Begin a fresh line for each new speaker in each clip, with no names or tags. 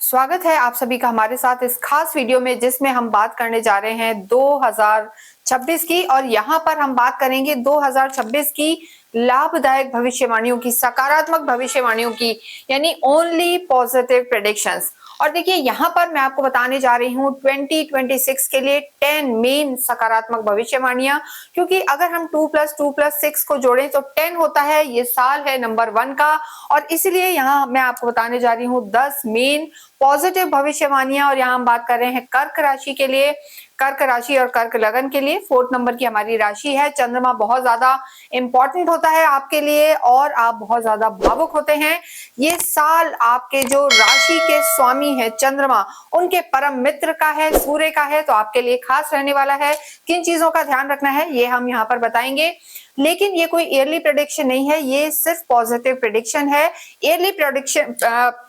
स्वागत है आप सभी का हमारे साथ इस खास वीडियो में, जिसमें हम बात करने जा रहे हैं 2026 की। और यहाँ पर हम बात करेंगे 2026 की लाभदायक भविष्यवाणियों की, सकारात्मक भविष्यवाणियों की, यानी ओनली पॉजिटिव प्रेडिक्शंस। और देखिए यहाँ पर मैं आपको बताने जा रही हूँ 2026 के लिए 10 मेन सकारात्मक भविष्यवाणियां, क्योंकि अगर हम 2+2+6 को जोड़ें तो 10 होता है। ये साल है नंबर 1 का, और इसलिए यहाँ मैं आपको बताने जा रही हूँ 10 मेन पॉजिटिव भविष्यवाणियां। और यहाँ हम बात कर रहे हैं कर्क राशि के लिए, कर्क राशि और कर्क लगन के लिए। 4th नंबर की हमारी राशि है। चंद्रमा बहुत ज्यादा इंपॉर्टेंट होता है आपके लिए, और आप बहुत ज्यादा भावुक होते हैं। ये साल आपके जो राशि के स्वामी है चंद्रमा, उनके परम मित्र का है, सूर्य का है, तो आपके लिए खास रहने वाला है। किन चीजों का ध्यान रखना है ये हम यहाँ पर बताएंगे, लेकिन ये कोई ईयरली प्रेडिक्शन नहीं है, ये सिर्फ पॉजिटिव प्रेडिक्शन है। ईयरली प्रेडिक्शन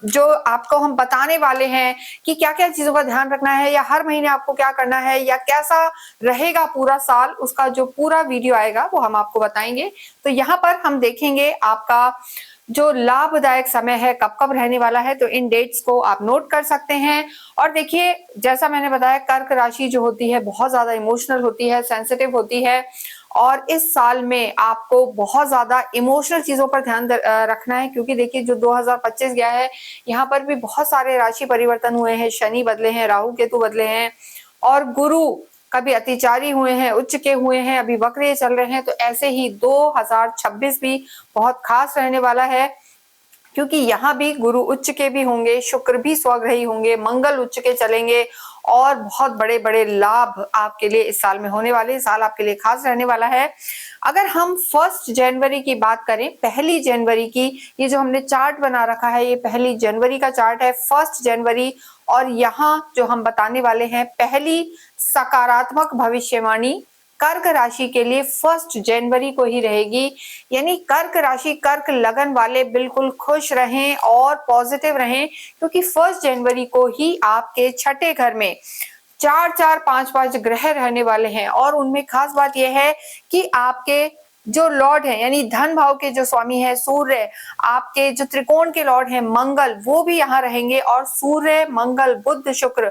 जो आपको हम बताने वाले हैं कि क्या क्या चीजों का ध्यान रखना है, या हर महीने आपको क्या करना है, या कैसा रहेगा पूरा साल, उसका जो पूरा वीडियो आएगा वो हम आपको बताएंगे। तो यहाँ पर हम देखेंगे आपका जो लाभदायक समय है कब कब रहने वाला है, तो इन डेट्स को आप नोट कर सकते हैं। और देखिए, जैसा मैंने बताया, कर्क राशि जो होती है बहुत ज्यादा इमोशनल होती है, सेंसिटिव होती है, और इस साल में आपको बहुत ज्यादा इमोशनल चीजों पर ध्यान रखना है। क्योंकि देखिए, जो 2025 गया है, यहाँ पर भी बहुत सारे राशि परिवर्तन हुए हैं, शनि बदले हैं, राहु केतु बदले हैं, और गुरु कभी अतिचारी हुए हैं, उच्च के हुए हैं, अभी वक्र चल रहे हैं। तो ऐसे ही 2026 भी बहुत खास रहने वाला है, क्योंकि यहाँ भी गुरु उच्च के भी होंगे, शुक्र भी स्वग्रही होंगे, मंगल उच्च के चलेंगे, और बहुत बड़े बड़े लाभ आपके लिए इस साल में होने वाले। साल आपके लिए खास रहने वाला है। अगर हम 1 जनवरी की बात करें, 1 जनवरी की, ये जो हमने चार्ट बना रखा है, ये 1 जनवरी का चार्ट है, 1 जनवरी। और यहाँ जो हम बताने वाले हैं पहली सकारात्मक भविष्यवाणी कर्क राशि के लिए 1 जनवरी को ही रहेगी। यानी कर्क राशि, कर्क लगन वाले बिल्कुल खुश रहें और पॉजिटिव रहें, क्योंकि 1 जनवरी को ही आपके छठे घर में 4-4, 5-5 ग्रह रहने वाले हैं। और उनमें खास बात यह है कि आपके जो लॉर्ड है, यानी धन भाव के जो स्वामी है सूर्य, आपके जो त्रिकोण के लॉर्ड हैं मंगल, वो भी यहाँ रहेंगे। और सूर्य, मंगल, बुध, शुक्र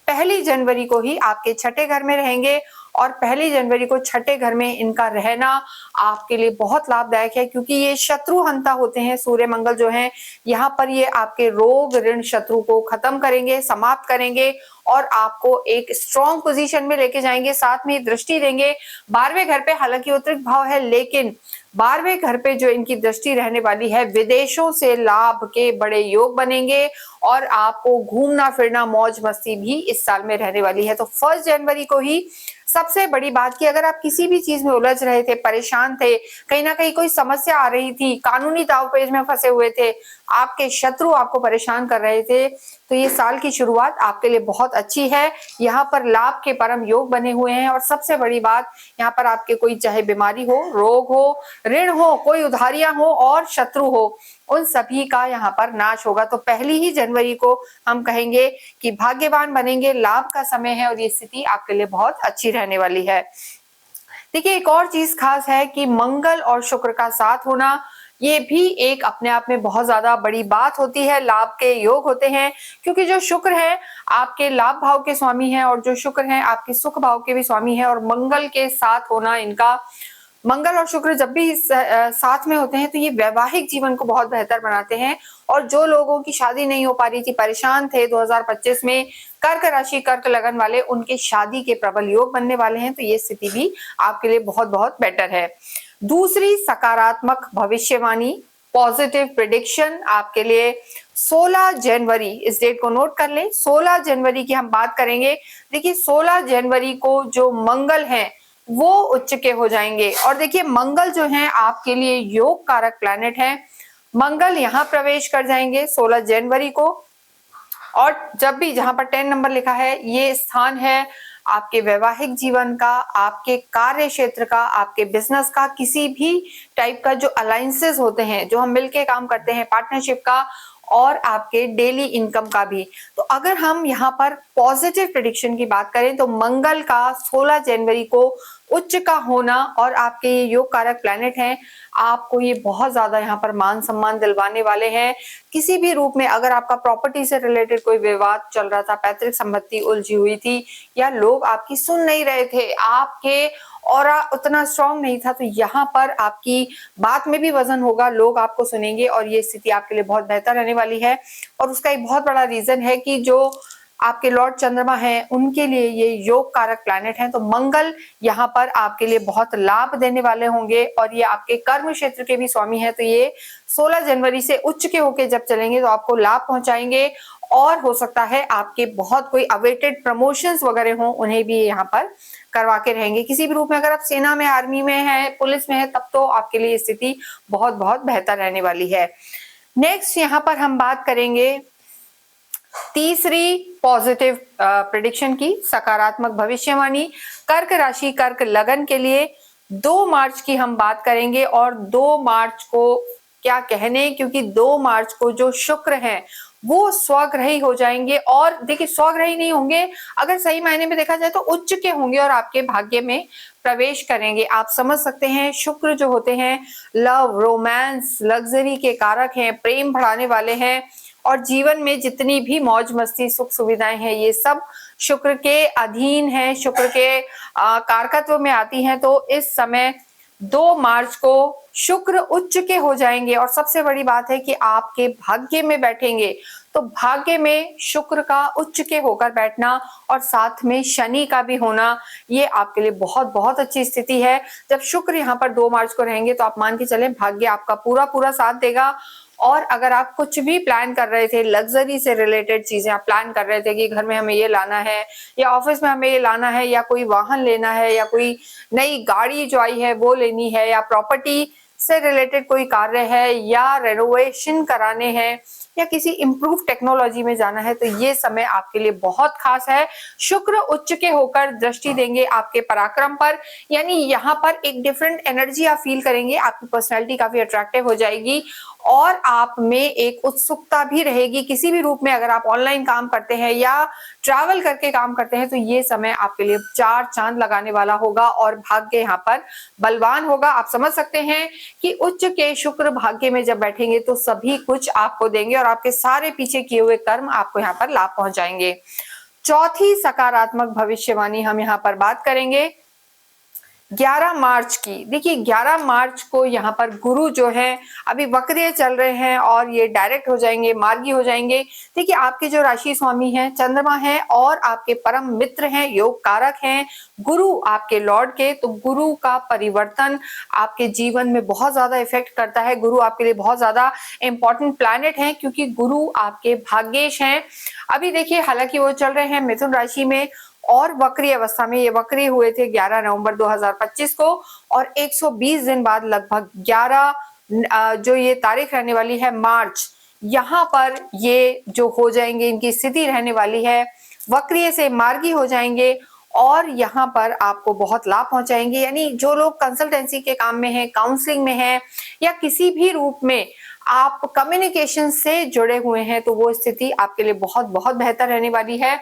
1 जनवरी को ही आपके छठे घर में रहेंगे। और 1 जनवरी को छठे घर में इनका रहना आपके लिए बहुत लाभदायक है, क्योंकि ये शत्रु हंता होते हैं। सूर्य मंगल जो हैं, यहाँ पर ये आपके रोग ऋण शत्रु को खत्म करेंगे, समाप्त करेंगे, और आपको एक स्ट्रॉन्ग पोजीशन में लेके जाएंगे। साथ में दृष्टि देंगे 12वें घर पे, हालांकि उत्तरिक भाव है, लेकिन 12वें घर पे जो इनकी दृष्टि रहने वाली है, विदेशों से लाभ के बड़े योग बनेंगे, और आपको घूमना फिरना मौज मस्ती भी इस साल में रहने वाली है। तो 1 जनवरी को ही सबसे बड़ी बात कि अगर आप किसी भी चीज में उलझ रहे थे, परेशान थे, कहीं ना कहीं कोई समस्या आ रही थी, कानूनी दावपेच में फंसे हुए थे, आपके शत्रु आपको परेशान कर रहे थे, तो ये साल की शुरुआत आपके लिए बहुत अच्छी है। यहाँ पर लाभ के परम योग बने हुए हैं। और सबसे बड़ी बात, यहाँ पर आपके कोई चाहे बीमारी हो, रोग हो, ऋण हो, कोई उधारियां हो, और शत्रु हो, उन सभी का यहाँ पर नाश होगा। तो 1 जनवरी को हम कहेंगे कि भाग्यवान बनेंगे, लाभ का समय है, और ये स्थिति आपके लिए बहुत अच्छी रहने वाली है। देखिए, एक और चीज खास है कि मंगल और शुक्र का साथ होना, ये भी एक अपने आप में बहुत ज्यादा बड़ी बात होती है, लाभ के योग होते हैं। क्योंकि जो शुक्र है आपके लाभ भाव के स्वामी हैं, और जो शुक्र है आपके सुख भाव के भी स्वामी हैं, और मंगल के साथ होना इनका, मंगल और शुक्र जब भी साथ में होते हैं तो ये वैवाहिक जीवन को बहुत बेहतर बनाते हैं। और जो लोगों की शादी नहीं हो पा रही थी, परेशान थे 2025 में, कर्क राशि कर्क लगन वाले, उनके शादी के प्रबल योग बनने वाले हैं। तो ये स्थिति भी आपके लिए बहुत बहुत बेटर है। दूसरी सकारात्मक भविष्यवाणी, पॉजिटिव प्रिडिक्शन आपके लिए 16 जनवरी, इस डेट को नोट कर ले, 16 जनवरी की हम बात करेंगे। देखिए, 16 जनवरी को जो मंगल है वो उच्च के हो जाएंगे। और देखिए, मंगल जो है आपके लिए योग कारक प्लैनेट है। मंगल यहाँ प्रवेश कर जाएंगे 16 जनवरी को, और जब भी, जहां पर 10 नंबर लिखा है, ये स्थान है आपके वैवाहिक जीवन का, आपके कार्य क्षेत्र का, आपके बिजनेस का, किसी भी टाइप का जो अलायंसेस होते हैं, जो हम मिलके काम करते हैं, पार्टनरशिप का, और आपके डेली इनकम का भी। तो अगर हम यहाँ पर पॉजिटिव प्रेडिक्शन की बात करें तो मंगल का 16 जनवरी को उच्च का होना और आपके ये योग कारक प्लैनेट हैं, आपको ये बहुत ज्यादा यहाँ पर मान सम्मान दिलवाने वाले हैं। किसी भी रूप में अगर आपका प्रॉपर्टी से रिलेटेड कोई विवाद चल रहा था, पैतृक संपत्ति उलझी हुई थी, या लोग आपकी सुन नहीं रहे थे, आपके ऑरा उतना स्ट्रांग नहीं था, तो यहाँ पर आपकी बात में भी वजन होगा, लोग आपको सुनेंगे और ये स्थिति आपके लिए बहुत बेहतर रहने वाली है। और उसका एक बहुत बड़ा रीजन है कि जो आपके लॉर्ड चंद्रमा हैं, उनके लिए ये योग कारक प्लैनेट हैं, तो मंगल यहाँ पर आपके लिए बहुत लाभ देने वाले होंगे। और ये आपके कर्म क्षेत्र के भी स्वामी हैं, तो ये 16 जनवरी से उच्च के होके जब चलेंगे तो आपको लाभ पहुंचाएंगे। और हो सकता है आपके बहुत कोई अवेटेड प्रमोशंस वगैरह हों, उन्हें भी यहाँ पर करवा के रहेंगे। किसी भी रूप में अगर आप सेना में, आर्मी में है, पुलिस में है, तब तो आपके लिए स्थिति बहुत बहुत बेहतर रहने वाली है। नेक्स्ट यहाँ पर हम बात करेंगे तीसरी पॉजिटिव प्रेडिक्शन की, सकारात्मक भविष्यवाणी कर्क राशि, कर्क लगन के लिए 2 मार्च की हम बात करेंगे। और 2 मार्च को क्या कहने, क्योंकि 2 मार्च को जो शुक्र हैं वो स्वग्रही हो जाएंगे। और देखिए, स्वग्रही नहीं होंगे, अगर सही मायने में देखा जाए तो उच्च के होंगे और आपके भाग्य में प्रवेश करेंगे। आप समझ सकते हैं, शुक्र जो होते हैं लव, रोमांस, लग्जरी के कारक हैं, प्रेम बढ़ाने वाले हैं। और जीवन में जितनी भी मौज मस्ती, सुख सुविधाएं हैं, ये सब शुक्र के अधीन है, शुक्र के कारकत्व में आती हैं। तो इस समय 2 मार्च को शुक्र उच्च के हो जाएंगे। और सबसे बड़ी बात है कि आपके भाग्य में बैठेंगे, तो भाग्य में शुक्र का उच्च के होकर बैठना और साथ में शनि का भी होना, ये आपके लिए बहुत बहुत अच्छी स्थिति है। जब शुक्र यहाँ पर 2 मार्च को रहेंगे तो आप मान के चलें भाग्य आपका पूरा पूरा साथ देगा। और अगर आप कुछ भी प्लान कर रहे थे, लग्जरी से रिलेटेड चीजें आप प्लान कर रहे थे कि घर में हमें ये लाना है, या ऑफिस में हमें ये लाना है, या कोई वाहन लेना है, या कोई नई गाड़ी जो आई है वो लेनी है, या प्रॉपर्टी से रिलेटेड कोई कार्य है, या रेनोवेशन कराने हैं, या किसी इंप्रूव टेक्नोलॉजी में जाना है, तो ये समय आपके लिए बहुत खास है। शुक्र उच्च के होकर दृष्टि देंगे आपके पराक्रम पर, यानी यहाँ पर एक डिफरेंट एनर्जी आप फील करेंगे, आपकी पर्सनैलिटी काफी अट्रैक्टिव हो जाएगी और आप में एक उत्सुकता भी रहेगी। किसी भी रूप में अगर आप ऑनलाइन काम करते हैं या ट्रैवल करके काम करते हैं, तो ये समय आपके लिए 4 चांद लगाने वाला होगा और भाग्य यहाँ पर बलवान होगा। आप समझ सकते हैं कि उच्च के शुक्र भाग्य में जब बैठेंगे तो सभी कुछ आपको देंगे और आपके सारे पीछे किए हुए कर्म आपको यहाँ पर लाभ पहुंचाएंगे। चौथी सकारात्मक भविष्यवाणी हम यहाँ पर बात करेंगे 11 मार्च की। देखिए, 11 मार्च को यहाँ पर गुरु जो है अभी वक्रीय चल रहे हैं और ये डायरेक्ट हो जाएंगे, मार्गी हो जाएंगे। देखिए, आपके जो राशि स्वामी हैं चंद्रमा है और आपके परम मित्र हैं, योग कारक हैं गुरु आपके लॉर्ड के, तो गुरु का परिवर्तन आपके जीवन में बहुत ज्यादा इफेक्ट करता है। गुरु आपके लिए बहुत ज्यादा इंपॉर्टेंट प्लैनेट है क्योंकि गुरु आपके भाग्येश हैं। अभी देखिए, हालांकि वो चल रहे हैं मिथुन राशि में और वक्री अवस्था में, ये वक्री हुए थे 11 नवंबर 2025 को और 120 दिन बाद लगभग 11 जो ये तारीख रहने वाली है मार्च, यहाँ पर ये जो हो जाएंगे, इनकी स्थिति रहने वाली है, वक्रीय से मार्गी हो जाएंगे और यहाँ पर आपको बहुत लाभ पहुंचाएंगे। यानी जो लोग कंसल्टेंसी के काम में हैं, काउंसलिंग में हैं या किसी भी रूप में आप कम्युनिकेशन से जुड़े हुए हैं, तो वो स्थिति आपके लिए बहुत बहुत बेहतर रहने वाली है।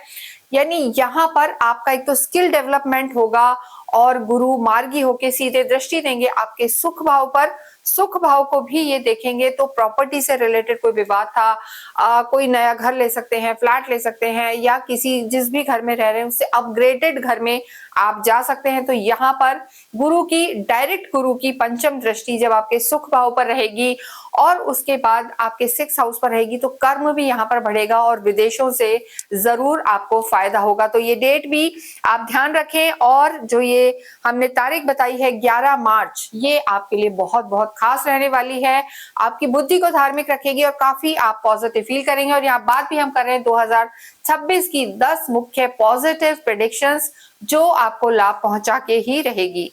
यानी यहाँ पर आपका एक तो स्किल डेवलपमेंट होगा और गुरु मार्गी होके सीधे दृष्टि देंगे आपके सुख भाव पर, सुख भाव को भी ये देखेंगे। तो प्रॉपर्टी से रिलेटेड कोई विवाद था, कोई नया घर ले सकते हैं, फ्लैट ले सकते हैं, या किसी जिस भी घर में रह रहे हैं उससे अपग्रेडेड घर में आप जा सकते हैं। तो यहाँ पर गुरु की डायरेक्ट, गुरु की पंचम दृष्टि जब आपके सुख भाव पर रहेगी और उसके बाद आपके 6th हाउस पर रहेगी, तो कर्म भी यहाँ पर बढ़ेगा और विदेशों से जरूर आपको फायदा होगा। तो ये डेट भी आप ध्यान रखें। और जो ये हमने तारीख बताई है 11 मार्च, ये आपके लिए बहुत बहुत खास रहने वाली है। आपकी बुद्धि को धार्मिक रखेगी और काफी आप पॉजिटिव फील करेंगे। और यहाँ बात भी हम कर रहे हैं 2026 की 10 मुख्य पॉजिटिव प्रेडिक्शंस जो आपको लाभ पहुंचा के ही रहेगी।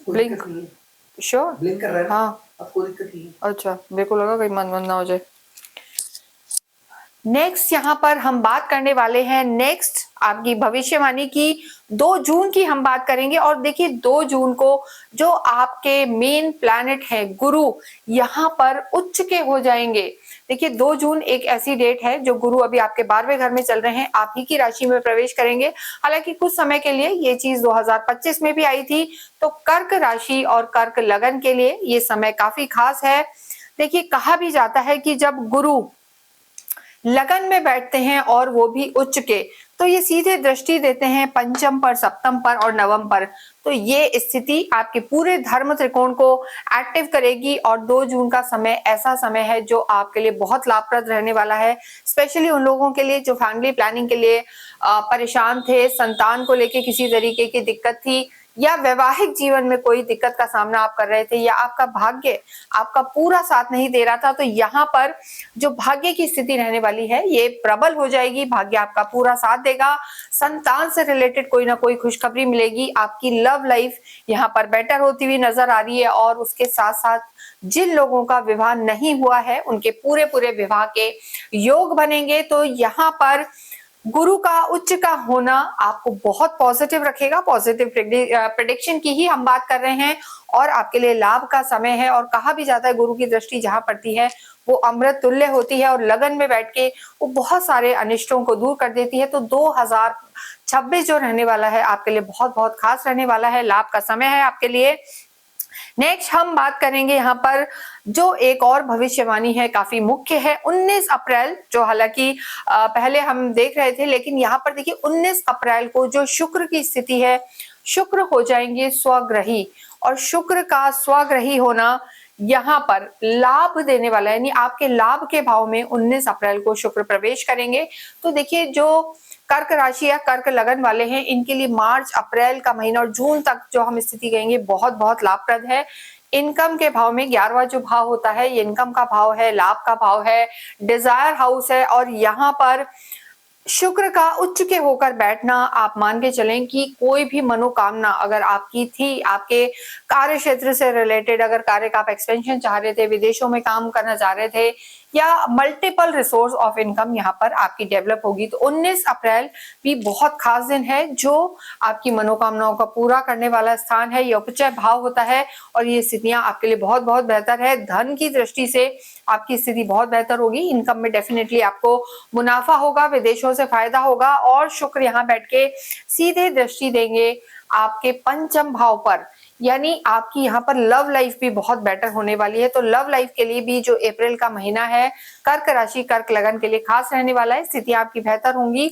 ब्लिंक श्योर
ब्लिंक कर रहा है।
हाँ,
आपको दिक्कत नहीं है?
अच्छा, मेरे को लगा कहीं मन ना हो जाए। नेक्स्ट यहाँ पर हम बात करने वाले हैं नेक्स्ट आपकी भविष्यवाणी की 2 जून की हम बात करेंगे। और देखिए 2 जून को जो आपके मेन प्लैनेट है गुरु यहाँ पर उच्च के हो जाएंगे। देखिए 2 जून एक ऐसी डेट है जो गुरु अभी आपके 12वें घर में चल रहे हैं, आप ही की राशि में प्रवेश करेंगे। हालांकि कुछ समय के लिए ये चीज 2025 में भी आई थी। तो कर्क राशि और कर्क लगन के लिए ये समय काफी खास है। देखिए कहा भी जाता है कि जब गुरु लगन में बैठते हैं और वो भी उच्च के, तो ये सीधे दृष्टि देते हैं पंचम पर, सप्तम पर और नवम पर। तो ये स्थिति आपके पूरे धर्म त्रिकोण को एक्टिव करेगी। और 2 जून का समय ऐसा समय है जो आपके लिए बहुत लाभप्रद रहने वाला है, स्पेशली उन लोगों के लिए जो फैमिली प्लानिंग के लिए परेशान थे, संतान को लेके किसी तरीके की दिक्कत थी, या वैवाहिक जीवन में कोई दिक्कत का सामना आप कर रहे थे, या आपका भाग्य आपका पूरा साथ नहीं दे रहा था। तो यहाँ पर जो भाग्य की स्थिति रहने वाली है ये प्रबल हो जाएगी, भाग्य आपका पूरा साथ देगा। संतान से रिलेटेड कोई ना कोई खुशखबरी मिलेगी। आपकी लव लाइफ यहाँ पर बेटर होती हुई नजर आ रही है। और उसके साथ साथ जिन लोगों का विवाह नहीं हुआ है उनके पूरे पूरे विवाह के योग बनेंगे। तो यहाँ पर गुरु का उच्च का होना आपको बहुत पॉजिटिव रखेगा। पॉजिटिव प्रेडिक्शन की ही हम बात कर रहे हैं और आपके लिए लाभ का समय है। और कहा भी जाता है गुरु की दृष्टि जहां पड़ती है वो अमृत तुल्य होती है और लगन में बैठ के वो बहुत सारे अनिष्टों को दूर कर देती है। तो 2026 जो रहने वाला है आपके लिए बहुत बहुत खास रहने वाला है, लाभ का समय है आपके लिए। नेक्स्ट हम बात करेंगे यहाँ पर जो एक और भविष्यवाणी है, काफी मुख्य है, 19 अप्रैल, जो हालांकि पहले हम देख रहे थे, लेकिन यहाँ पर देखिए 19 अप्रैल को जो शुक्र की स्थिति है, शुक्र हो जाएंगे स्वग्रही। और शुक्र का स्वग्रही होना यहाँ पर लाभ देने वाला है, यानी आपके लाभ के भाव में 19 अप्रैल को शुक्र प्रवेश करेंगे। तो देखिए जो कर्क राशि या कर्क लगन वाले हैं इनके लिए मार्च अप्रैल का महीना और जून तक जो हम स्थिति कहेंगे बहुत बहुत लाभप्रद है। इनकम के भाव में 11वां जो भाव होता है ये इनकम का भाव है, लाभ का भाव है, डिजायर हाउस है। और यहाँ पर शुक्र का उच्च के होकर बैठना, आप मान के चलें कि कोई भी मनोकामना अगर आपकी थी, आपके कार्य क्षेत्र से रिलेटेड, अगर कार्य का आप एक्सपेंशन चाह रहे थे, विदेशों में काम करना चाह रहे थे, या मल्टीपल रिसोर्स ऑफ इनकम यहाँ पर आपकी डेवलप होगी। तो 19 अप्रैल भी बहुत खास दिन है जो आपकी मनोकामनाओं का पूरा करने वाला स्थान है। ये उपचय भाव होता है और ये स्थितियां आपके लिए बहुत बहुत बेहतर है। धन की दृष्टि से आपकी स्थिति बहुत बेहतर होगी, इनकम में डेफिनेटली आपको मुनाफा होगा, विदेशों से फायदा होगा। और शुक्र यहाँ बैठ के सीधे दृष्टि देंगे आपके पंचम भाव पर, यानी आपकी यहाँ पर लव लाइफ भी बहुत बेटर होने वाली है। तो लव लाइफ के लिए भी जो अप्रैल का महीना है कर्क राशि कर्क लगन के लिए खास रहने वाला है, स्थितियां आपकी बेहतर होंगी।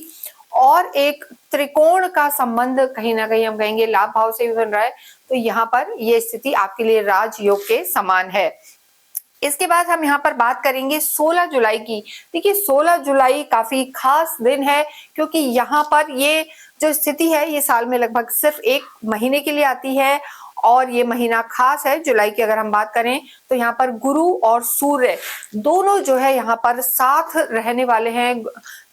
और एक त्रिकोण का संबंध कहीं ना कहीं हम कहेंगे लाभ भाव से भी बन रहा है, तो यहाँ पर ये स्थिति आपके लिए राजयोग के समान है। इसके बाद हम यहाँ पर बात करेंगे 16 जुलाई की। देखिए 16 जुलाई काफी खास दिन है क्योंकि यहाँ पर ये जो स्थिति है ये साल में लगभग सिर्फ 1 महीने के लिए आती है और ये महीना खास है। जुलाई की अगर हम बात करें तो यहाँ पर गुरु और सूर्य दोनों जो है यहाँ पर साथ रहने वाले हैं।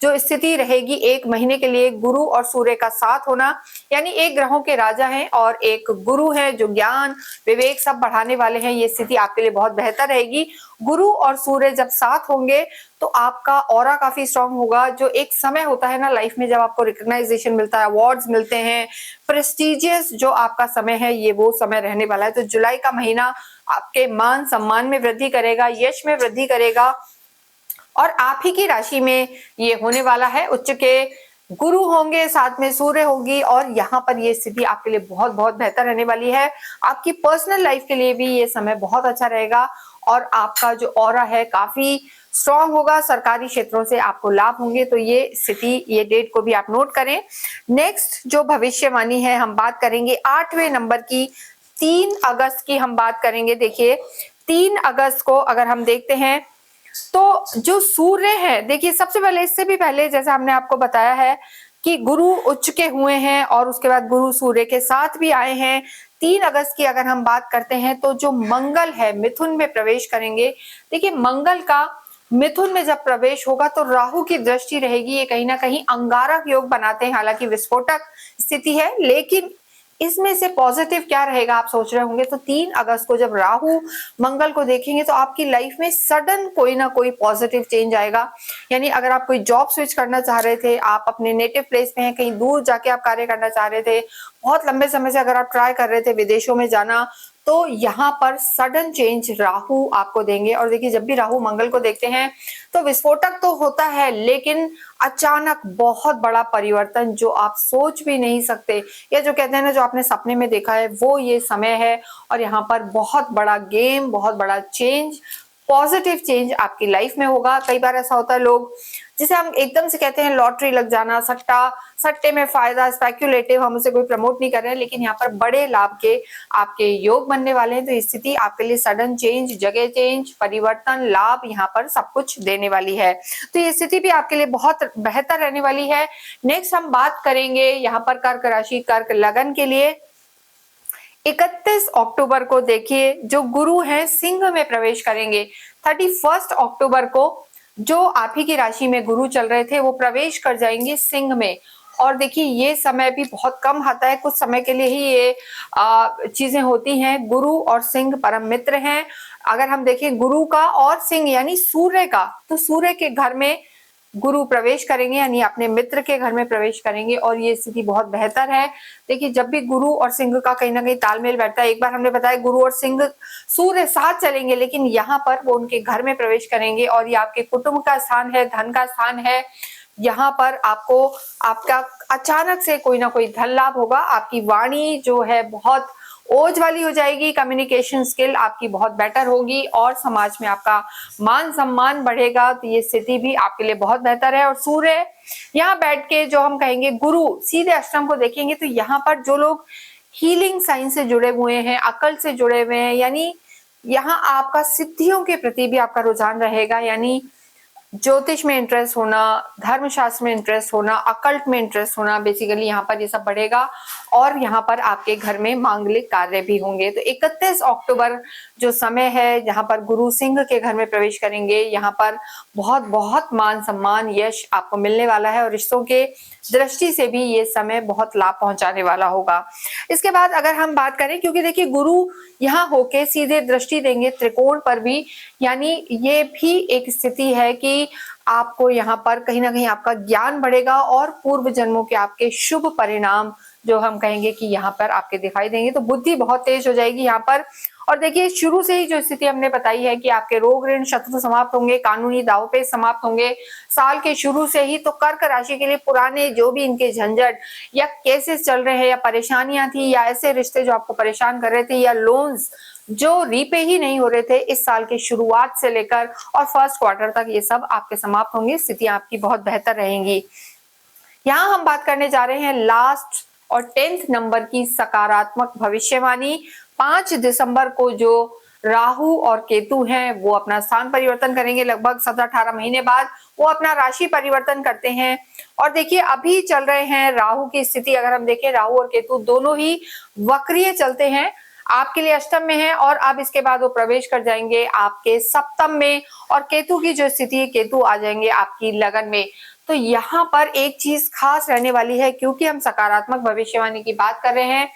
जो स्थिति रहेगी 1 महीने के लिए गुरु और सूर्य का साथ होना, यानी एक ग्रहों के राजा हैं और एक गुरु है जो ज्ञान विवेक सब बढ़ाने वाले हैं। ये स्थिति आपके लिए बहुत बेहतर रहेगी। गुरु और सूर्य जब साथ होंगे तो आपका ऑरा काफी स्ट्रांग होगा। जो एक समय होता है ना लाइफ में जब आपको रिकॉग्नाइजेशन मिलता है, अवार्ड्स मिलते हैं, प्रेस्टिजियस जो आपका समय है ये वो समय रहने वाला है। तो जुलाई का महीना आपके मान सम्मान में वृद्धि करेगा, यश में वृद्धि करेगा और आप ही की राशि में ये होने वाला है। उच्च के गुरु होंगे, साथ में सूर्य होगी और यहाँ पर ये स्थिति आपके लिए बहुत बहुत बेहतर रहने वाली है। आपकी पर्सनल लाइफ के लिए भी ये समय बहुत अच्छा रहेगा और आपका जो ऑरा है काफी स्ट्रॉन्ग होगा। सरकारी क्षेत्रों से आपको लाभ होंगे। तो ये स्थिति, ये डेट को भी आप नोट करें। नेक्स्ट जो भविष्यवाणी है हम बात करेंगे 8वें नंबर की, 3 अगस्त की हम बात करेंगे। देखिए 3 अगस्त को अगर हम देखते हैं तो जो सूर्य है, देखिए सबसे पहले इससे भी पहले जैसा हमने आपको बताया है कि गुरु उच्च के हुए हैं और उसके बाद गुरु सूर्य के साथ भी आए हैं। 3 अगस्त की अगर हम बात करते हैं तो जो मंगल है मिथुन में प्रवेश करेंगे। देखिए मंगल का मिथुन में जब प्रवेश होगा तो राहु की दृष्टि रहेगी, ये कहीं ना कहीं अंगारक योग बनाते हैं। हालांकि विस्फोटक स्थिति है लेकिन इसमें से पॉजिटिव क्या रहेगा आप सोच रहे होंगे, तो 3 अगस्त को जब राहु मंगल को देखेंगे तो आपकी लाइफ में सडन कोई ना कोई पॉजिटिव चेंज आएगा। यानी अगर आप कोई जॉब स्विच करना चाह रहे थे, आप अपने नेटिव प्लेस में हैं, कहीं दूर जाके आप कार्य करना चाह रहे थे, बहुत लंबे समय से अगर आप ट्राई कर रहे थे विदेशों में जाना, तो यहाँ पर सडन चेंज राहु आपको देंगे। और देखिए जब भी राहु मंगल को देखते हैं तो विस्फोटक तो होता है, लेकिन अचानक बहुत बड़ा परिवर्तन जो आप सोच भी नहीं सकते, या जो कहते हैं ना जो आपने सपने में देखा है, वो ये समय है। और यहाँ पर बहुत बड़ा गेम, बहुत बड़ा चेंज, पॉजिटिव चेंज आपकी लाइफ में होगा। कई बार ऐसा होता है लोग जिसे हम एकदम से कहते हैं लॉटरी लग जाना, सट्टे में फायदा, स्पेक्युलेटिव, हम उसे कोई प्रमोट नहीं कर रहे हैं, लेकिन यहाँ पर बड़े लाभ के आपके योग बनने वाले हैं। तो ये स्थिति आपके लिए सडन चेंज, जगह चेंज, परिवर्तन, लाभ यहाँ पर सब कुछ देने वाली है। तो ये स्थिति भी आपके लिए बहुत बेहतर रहने वाली है। नेक्स्ट हम बात करेंगे यहाँ पर कर्क राशि, कर्क लगन के लिए 31 अक्टूबर को देखिए जो गुरु हैं सिंह में प्रवेश करेंगे। 31 अक्टूबर को जो आप ही की राशि में गुरु चल रहे थे वो प्रवेश कर जाएंगे सिंह में। और देखिए ये समय भी बहुत कम आता है, कुछ समय के लिए ही ये चीजें होती हैं। गुरु और सिंह परम मित्र हैं। अगर हम देखें गुरु का और सिंह यानी सूर्य का, तो सूर्य के घर में गुरु प्रवेश करेंगे, यानी अपने मित्र के घर में प्रवेश करेंगे, और ये स्थिति बहुत बेहतर है। देखिए जब भी गुरु और सिंह का कहीं ना कहीं तालमेल बैठता है, एक बार हमने बताया गुरु और सिंह सूर्य साथ चलेंगे, लेकिन यहाँ पर वो उनके घर में प्रवेश करेंगे, और ये आपके कुटुंब का स्थान है, धन का स्थान है। यहाँ पर आपको आपका अचानक से कोई ना कोई धन लाभ होगा। आपकी वाणी जो है बहुत ओज वाली हो जाएगी, कम्युनिकेशन स्किल आपकी बहुत बेटर होगी, और समाज में आपका मान सम्मान बढ़ेगा। तो ये स्थिति भी आपके लिए बहुत बेहतर है। और सूर्य यहाँ बैठ के जो हम कहेंगे गुरु सीधे अष्टम को देखेंगे, तो यहाँ पर जो लोग हीलिंग साइंस से जुड़े हुए हैं, अकल से जुड़े हुए हैं, यानी यहाँ आपका सिद्धियों के प्रति भी आपका रुझान रहेगा। यानी ज्योतिष में इंटरेस्ट होना, धर्मशास्त्र में इंटरेस्ट होना, अकल्ट में इंटरेस्ट होना, बेसिकली यहाँ पर ये सब बढ़ेगा। और यहाँ पर आपके घर में मांगलिक कार्य भी होंगे। तो 31 अक्टूबर जो समय है जहाँ पर गुरु सिंह के घर में प्रवेश करेंगे, यहाँ पर बहुत बहुत मान सम्मान, यश आपको मिलने वाला है, और रिश्तों के दृष्टि से भी ये समय बहुत लाभ पहुंचाने वाला होगा। इसके बाद अगर हम बात करें, क्योंकि देखिए गुरु यहाँ होके सीधे दृष्टि देंगे त्रिकोण पर भी, यानी ये भी एक स्थिति है कि आपको यहाँ पर कहीं ना कहीं आपका ज्ञान बढ़ेगा, और पूर्व जन्मों के आपके शुभ परिणाम जो हम कहेंगे कि यहाँ पर आपके दिखाई देंगे। तो बुद्धि बहुत तेज हो जाएगी यहाँ पर। और देखिए शुरू से ही जो स्थिति हमने बताई है कि आपके रोग ऋण शत्रु समाप्त होंगे, कानूनी दावपेच समाप्त होंगे साल के शुरू से ही। तो कर्क राशि के लिए पुराने जो भी इनके झंझट या केसेस चल रहे हैं, या परेशानियां थी, या ऐसे रिश्ते जो आपको परेशान कर रहे थे, या लोन्स जो रीपे ही नहीं हो रहे थे, इस साल के शुरुआत से लेकर और फर्स्ट क्वार्टर तक ये सब आपके समाप्त होंगे। स्थितियां आपकी बहुत बेहतर रहेंगी। यहाँ हम बात करने जा रहे हैं लास्ट और 10th नंबर की सकारात्मक भविष्यवाणी। 5 दिसंबर को जो राहु और केतु हैं वो अपना स्थान परिवर्तन करेंगे। लगभग 17-18 महीने बाद वो अपना राशि परिवर्तन करते हैं। और देखिए अभी चल रहे हैं राहु की स्थिति, अगर हम देखें राहु और केतु दोनों ही वक्रीय चलते हैं। आपके लिए अष्टम में है, और अब इसके बाद वो प्रवेश कर जाएंगे आपके सप्तम में, और केतु की जो स्थिति है, केतु आ जाएंगे आपकी लगन में। तो यहाँ पर एक चीज खास रहने वाली है, क्योंकि हम सकारात्मक भविष्यवाणी की बात कर रहे हैं।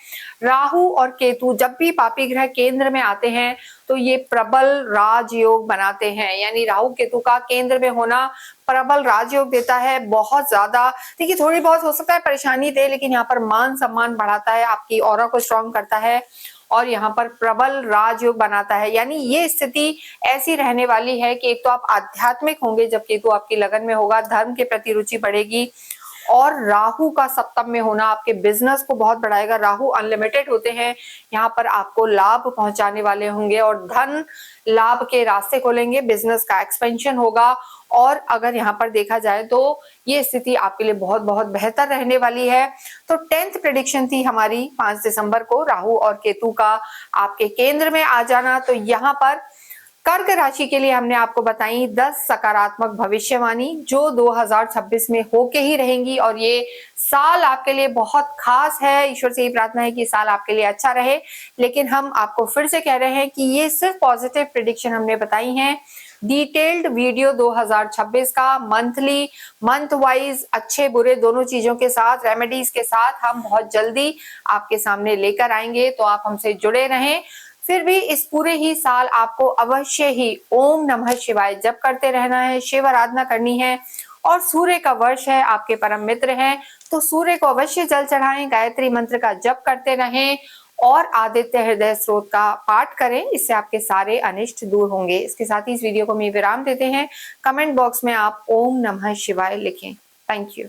राहु और केतु जब भी पापी ग्रह केंद्र में आते हैं तो ये प्रबल राजयोग बनाते हैं। यानी राहु केतु का केंद्र में होना प्रबल राजयोग देता है, बहुत ज्यादा। देखिए थोड़ी बहुत हो सकता है परेशानी दे, लेकिन यहाँ पर मान सम्मान बढ़ाता है, आपकी ऑरा को स्ट्रॉन्ग करता है, और यहाँ पर प्रबल राजयोग बनाता है। यानी ये स्थिति ऐसी रहने वाली है कि एक तो आप आध्यात्मिक होंगे जब केतु आपकी लगन में होगा, धर्म के प्रति रुचि बढ़ेगी, और राहु का सप्तम में होना आपके बिजनेस को बहुत बढ़ाएगा। राहु अनलिमिटेड होते हैं, यहाँ पर आपको लाभ पहुंचाने वाले होंगे, और धन लाभ के रास्ते खोलेंगे, बिजनेस का एक्सपेंशन होगा। और अगर यहाँ पर देखा जाए तो ये स्थिति आपके लिए बहुत बहुत बेहतर रहने वाली है। तो 10th प्रेडिक्शन थी हमारी 5 दिसंबर को राहु और केतु का आपके केंद्र में आ जाना। तो यहाँ पर कर्क राशि के लिए हमने आपको बताई 10 सकारात्मक भविष्यवाणी जो 2026 में होके ही रहेंगी, और ये साल आपके लिए बहुत खास है। ईश्वर से ही प्रार्थना है कि साल आपके लिए अच्छा रहे। लेकिन हम आपको फिर से कह रहे हैं कि ये सिर्फ पॉजिटिव प्रेडिक्शन हमने बताई हैं। डिटेल्ड वीडियो 2026 का मंथ वाइज अच्छे बुरे दोनों चीजों के साथ, रेमेडीज के साथ हम बहुत जल्दी आपके सामने लेकर आएंगे, तो आप हमसे जुड़े रहें। फिर भी इस पूरे ही साल आपको अवश्य ही ओम नमः शिवाय जप करते रहना है, शिव आराधना करनी है, और सूर्य का वर्ष है, आपके परम मित्र हैं, तो सूर्य को अवश्य जल चढ़ाएं, गायत्री मंत्र का जप करते रहें और आदित्य हृदय स्त्रोत का पाठ करें। इससे आपके सारे अनिष्ट दूर होंगे। इसके साथ ही इस वीडियो को हम विराम देते हैं। कमेंट बॉक्स में आप ओम नमः शिवाय लिखें। Thank you.